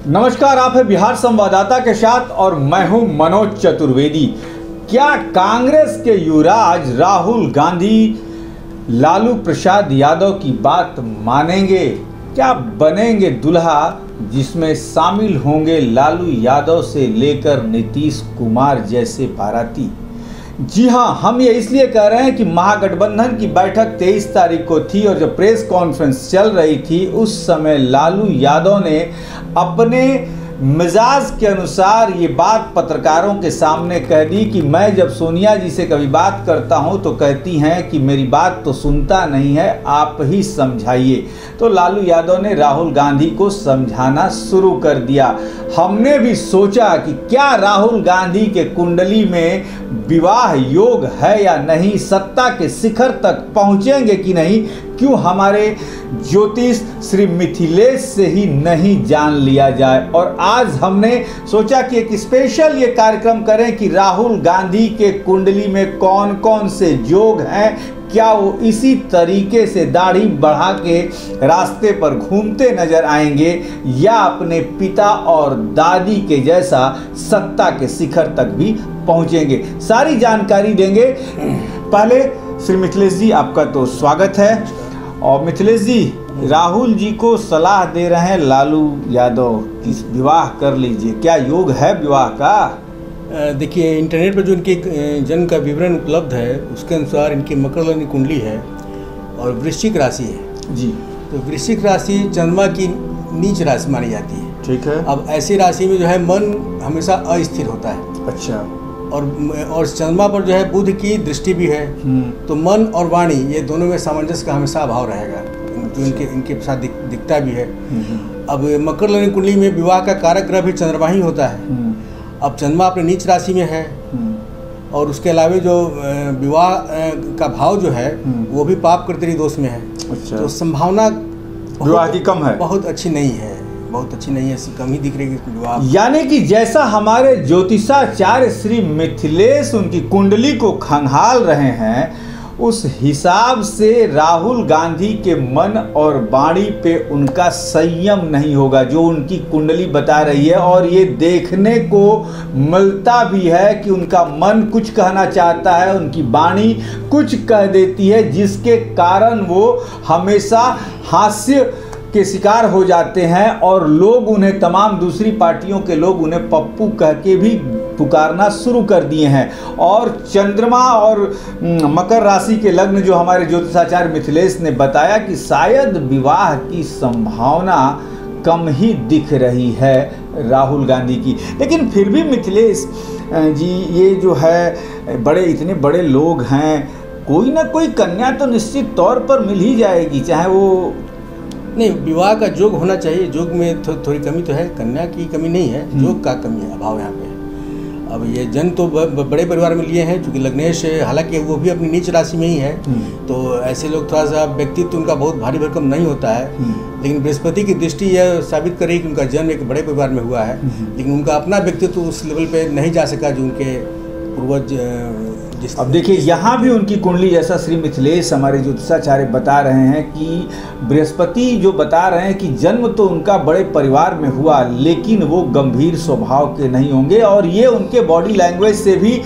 नमस्कार, आप है बिहार संवाददाता के साथ और मैं हूं मनोज चतुर्वेदी। क्या कांग्रेस के युवराज राहुल गांधी लालू प्रसाद यादव की बात मानेंगे? क्या बनेंगे दुल्हा जिसमें शामिल होंगे लालू यादव से लेकर नीतीश कुमार जैसे बाराती? जी हां, हम ये इसलिए कह रहे हैं कि महागठबंधन की बैठक 23 तारीख को थी और जब प्रेस कॉन्फ्रेंस चल रही थी उस समय लालू यादव ने अपने मिजाज के अनुसार ये बात पत्रकारों के सामने कह दी कि मैं जब सोनिया जी से कभी बात करता हूं तो कहती हैं कि मेरी बात तो सुनता नहीं है, आप ही समझाइए। तो लालू यादव ने राहुल गांधी को समझाना शुरू कर दिया। हमने भी सोचा कि क्या राहुल गांधी के कुंडली में विवाह योग है या नहीं, सत्ता के शिखर तक पहुंचेंगे कि नहीं, क्यों हमारे ज्योतिष श्री मिथिलेश से ही नहीं जान लिया जाए। और आज हमने सोचा कि एक स्पेशल ये कार्यक्रम करें कि राहुल गांधी के कुंडली में कौन कौन से योग हैं, क्या वो इसी तरीके से दाढ़ी बढ़ा के रास्ते पर घूमते नजर आएंगे या अपने पिता और दादी के जैसा सत्ता के शिखर तक भी पहुंचेंगे। सारी जानकारी देंगे। पहले श्री मिथिलेश जी, आपका तो स्वागत है। और मिथिलेश जी, राहुल जी को सलाह दे रहे हैं लालू यादव कि विवाह कर लीजिए, क्या योग है विवाह का? देखिए, इंटरनेट पर जो इनके जन्म का विवरण उपलब्ध है उसके अनुसार इनकी मकर लग्न कुंडली है और वृश्चिक राशि है जी। तो वृश्चिक राशि चंद्रमा की नीच राशि मानी जाती है। ठीक है। अब ऐसी राशि में जो है मन हमेशा अस्थिर होता है। अच्छा। और चंद्रमा पर जो है बुध की दृष्टि भी है, तो मन और वाणी ये दोनों में सामंजस्य का हमेशा अभाव रहेगा, जो इनके साथ दिखता भी है। अब मकर लग्न कुंडली में विवाह का कारक ग्रह भी चंद्रमा ही होता है। अब चंद्रमा अपने नीच राशि में है और उसके अलावा जो विवाह का भाव जो है वो भी पाप कर्तरी दोष में है। अच्छा। तो संभावना विवाह की कम है, बहुत अच्छी नहीं है, बहुत अच्छी नहीं है, कम ही दिख रही है विवाह। यानी कि जैसा हमारे ज्योतिषाचार्य श्री मिथिलेश उनकी कुंडली को खंगाल रहे हैं उस हिसाब से राहुल गांधी के मन और वाणी पे उनका संयम नहीं होगा, जो उनकी कुंडली बता रही है। और ये देखने को मिलता भी है कि उनका मन कुछ कहना चाहता है, उनकी वाणी कुछ कह देती है, जिसके कारण वो हमेशा हास्य के शिकार हो जाते हैं और लोग उन्हें, तमाम दूसरी पार्टियों के लोग उन्हें पप्पू कह के भी पुकारना शुरू कर दिए हैं। और चंद्रमा और मकर राशि के लग्न जो हमारे ज्योतिषाचार्य मिथिलेश ने बताया कि शायद विवाह की संभावना कम ही दिख रही है राहुल गांधी की। लेकिन फिर भी मिथिलेश जी, ये जो है इतने बड़े लोग हैं, कोई ना कोई कन्या तो निश्चित तौर पर मिल ही जाएगी, चाहे वो नहीं। विवाह का योग होना चाहिए, योग में थोड़ी कमी तो है, कन्या की कमी नहीं है, योग का कमी है, अभाव यहाँ पे। अब ये जन तो बड़े परिवार में लिए हैं, चूँकि लग्नेश हालांकि वो भी अपनी नीच राशि में ही है, तो ऐसे लोग थोड़ा सा व्यक्तित्व उनका बहुत भारी भरकम नहीं होता है। लेकिन बृहस्पति की दृष्टि यह साबित करेगी कि उनका जन्म एक बड़े परिवार में हुआ है, लेकिन उनका अपना व्यक्तित्व उस लेवल पे नहीं जा सका जो उनके पूर्वज। अब देखिए, यहाँ भी उनकी कुंडली, जैसा श्री मिथिलेश हमारे ज्योतिषाचार्य बता रहे हैं कि बृहस्पति जो बता रहे हैं कि जन्म तो उनका बड़े परिवार में हुआ, लेकिन वो गंभीर स्वभाव के नहीं होंगे और ये उनके बॉडी लैंग्वेज से भी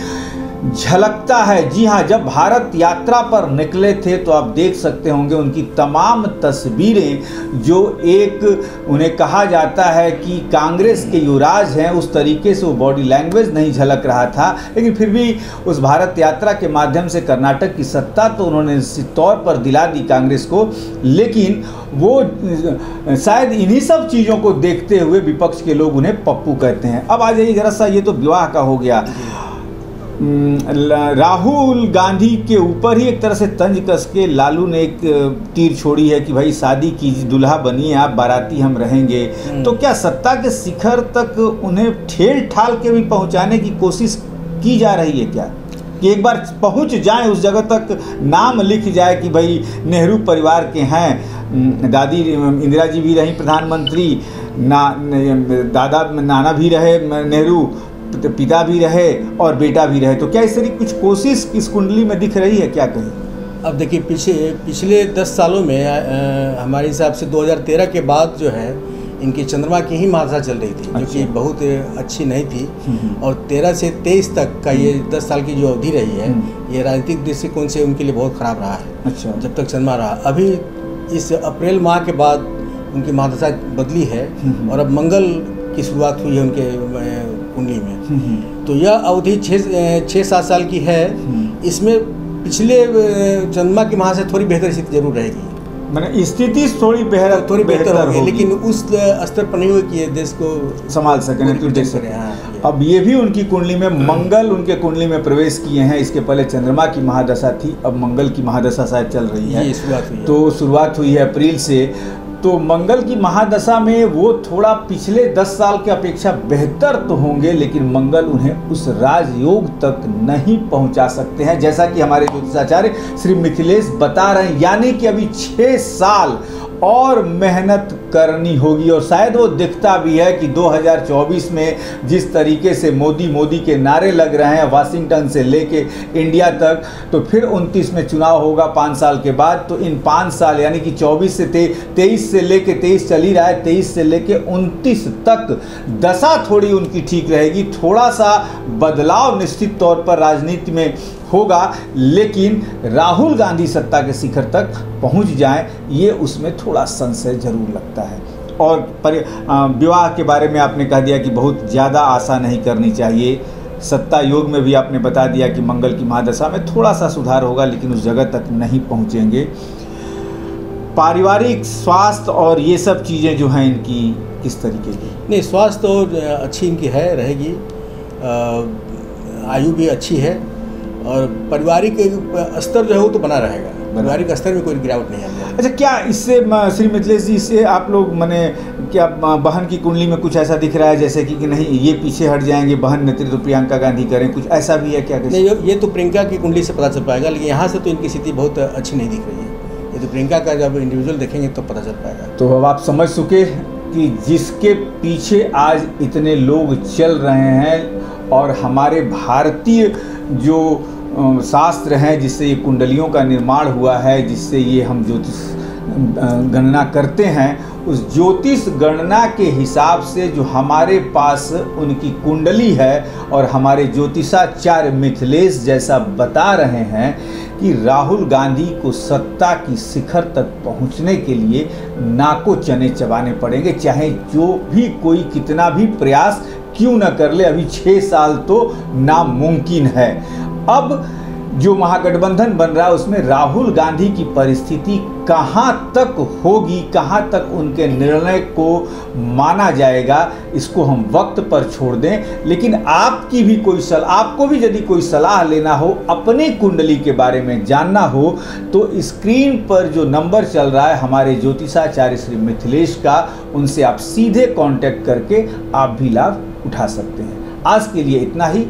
झलकता है। जी हाँ, जब भारत यात्रा पर निकले थे तो आप देख सकते होंगे उनकी तमाम तस्वीरें, जो एक उन्हें कहा जाता है कि कांग्रेस के युवराज हैं, उस तरीके से वो बॉडी लैंग्वेज नहीं झलक रहा था। लेकिन फिर भी उस भारत यात्रा के माध्यम से कर्नाटक की सत्ता तो उन्होंने निश्चित तौर पर दिला दी कांग्रेस को, लेकिन वो शायद इन्हीं सब चीज़ों को देखते हुए विपक्ष के लोग उन्हें पप्पू कहते हैं। अब आ जाइए जरा सा, ये तो विवाह का हो गया। राहुल गांधी के ऊपर ही एक तरह से तंज कस के लालू ने एक तीर छोड़ी है कि भाई शादी कीजिए, दुल्हा बनिए आप, बाराती हम रहेंगे। तो क्या सत्ता के शिखर तक उन्हें ठेल ठाल के भी पहुंचाने की कोशिश की जा रही है क्या, कि एक बार पहुंच जाएं उस जगह तक, नाम लिख जाए कि भाई नेहरू परिवार के हैं, दादी इंदिरा जी भी रही प्रधानमंत्री, नाना भी रहे नेहरू, पिता भी रहे और बेटा भी रहे। तो क्या इस तरह कुछ कोशिश इस कुंडली में दिख रही है, क्या कहें? अब देखिए, पिछले 10 सालों में हमारे हिसाब से 2013 के बाद जो है इनकी चंद्रमा की ही महादशा चल रही थी, जो कि बहुत अच्छी नहीं थी। और 13 से 23 तक का ये 10 साल की जो अवधि रही है, ये राजनीतिक दृष्टिकोण से उनके लिए बहुत खराब रहा है। अच्छा। जब तक चंद्रमा रहा। अभी इस अप्रैल माह के बाद उनकी महादशा बदली है और अब मंगल की शुरुआत हुई है उनके कुंडली में। तो यह अवधि 6-7 साल की है। इसमें पिछले चंद्रमा की महादशा थोड़ी बेहतर स्थिति जरूर रहेगी, मैंने स्थिति थोड़ी बेहतर होगी, लेकिन उस स्तर पर नहीं हो कि ये देश को संभाल सकें, नेतृत्व सकें। अब ये भी उनकी कुंडली में मंगल उनके कुंडली में प्रवेश किए हैं। इसके पहले चंद्रमा की महादशा थी, अब मंगल की महादशा शायद चल रही है। तो शुरुआत हुई है अप्रैल से। तो मंगल की महादशा में वो थोड़ा पिछले 10 साल के अपेक्षा बेहतर तो होंगे, लेकिन मंगल उन्हें उस राजयोग तक नहीं पहुंचा सकते हैं, जैसा कि हमारे ज्योतिषाचार्य श्री मिथिलेश बता रहे हैं। यानी कि अभी 6 साल और मेहनत करनी होगी। और शायद वो दिखता भी है कि 2024 में जिस तरीके से मोदी के नारे लग रहे हैं वाशिंगटन से लेके इंडिया तक, तो फिर 29 में चुनाव होगा 5 साल के बाद। तो इन 5 साल यानी कि 24 से 23 से लेके 23 चल ही रहा है, 23 से लेके 29 तक दशा थोड़ी उनकी ठीक रहेगी। थोड़ा सा बदलाव निश्चित तौर पर राजनीति में होगा, लेकिन राहुल गांधी सत्ता के शिखर तक पहुंच जाएं, ये उसमें थोड़ा संशय जरूर लगता है। और विवाह के बारे में आपने कह दिया कि बहुत ज़्यादा आशा नहीं करनी चाहिए। सत्ता योग में भी आपने बता दिया कि मंगल की महादशा में थोड़ा सा सुधार होगा, लेकिन उस जगह तक नहीं पहुंचेंगे। पारिवारिक स्वास्थ्य और ये सब चीज़ें जो हैं इनकी किस तरीके की? नहीं, स्वास्थ्य तो अच्छी इनकी है, रहेगी। आयु भी अच्छी है और पारिवारिक स्तर जो है वो तो बना रहेगा। पारिवारिक स्तर में कोई गिरावट नहीं है। अच्छा, क्या इससे श्री मिथिलेश जी इससे आप लोग माने क्या बहन की कुंडली में कुछ ऐसा दिख रहा है जैसे कि नहीं ये पीछे हट जाएंगे, बहन नेतृत्व प्रियंका गांधी करें, कुछ ऐसा भी है क्या? नहीं, ये तो प्रियंका की कुंडली से पता चल पाएगा, लेकिन यहाँ से तो इनकी स्थिति बहुत अच्छी नहीं दिख रही है। ये तो प्रियंका का जब इंडिविजुअल देखेंगे तो पता चल पाएगा। तो अब आप समझ चुके कि जिसके पीछे आज इतने लोग चल रहे हैं और हमारे भारतीय जो शास्त्र हैं जिससे ये कुंडलियों का निर्माण हुआ है, जिससे ये हम ज्योतिष गणना करते हैं, उस ज्योतिष गणना के हिसाब से जो हमारे पास उनकी कुंडली है और हमारे ज्योतिषाचार्य मिथिलेश जैसा बता रहे हैं कि राहुल गांधी को सत्ता की शिखर तक पहुंचने के लिए नाको चने चबाने पड़ेंगे, चाहे जो भी कोई कितना भी प्रयास क्यों न कर ले। अभी 6 साल तो नामुमकिन है। अब जो महागठबंधन बन रहा है उसमें राहुल गांधी की परिस्थिति कहां तक होगी, कहां तक उनके निर्णय को माना जाएगा, इसको हम वक्त पर छोड़ दें। लेकिन आपकी भी कोई आपको भी यदि कोई सलाह लेना हो, अपनी कुंडली के बारे में जानना हो, तो स्क्रीन पर जो नंबर चल रहा है हमारे ज्योतिषाचार्य श्री मिथिलेश का, उनसे आप सीधे कांटेक्ट करके आप भी लाभ उठा सकते हैं। आज के लिए इतना ही।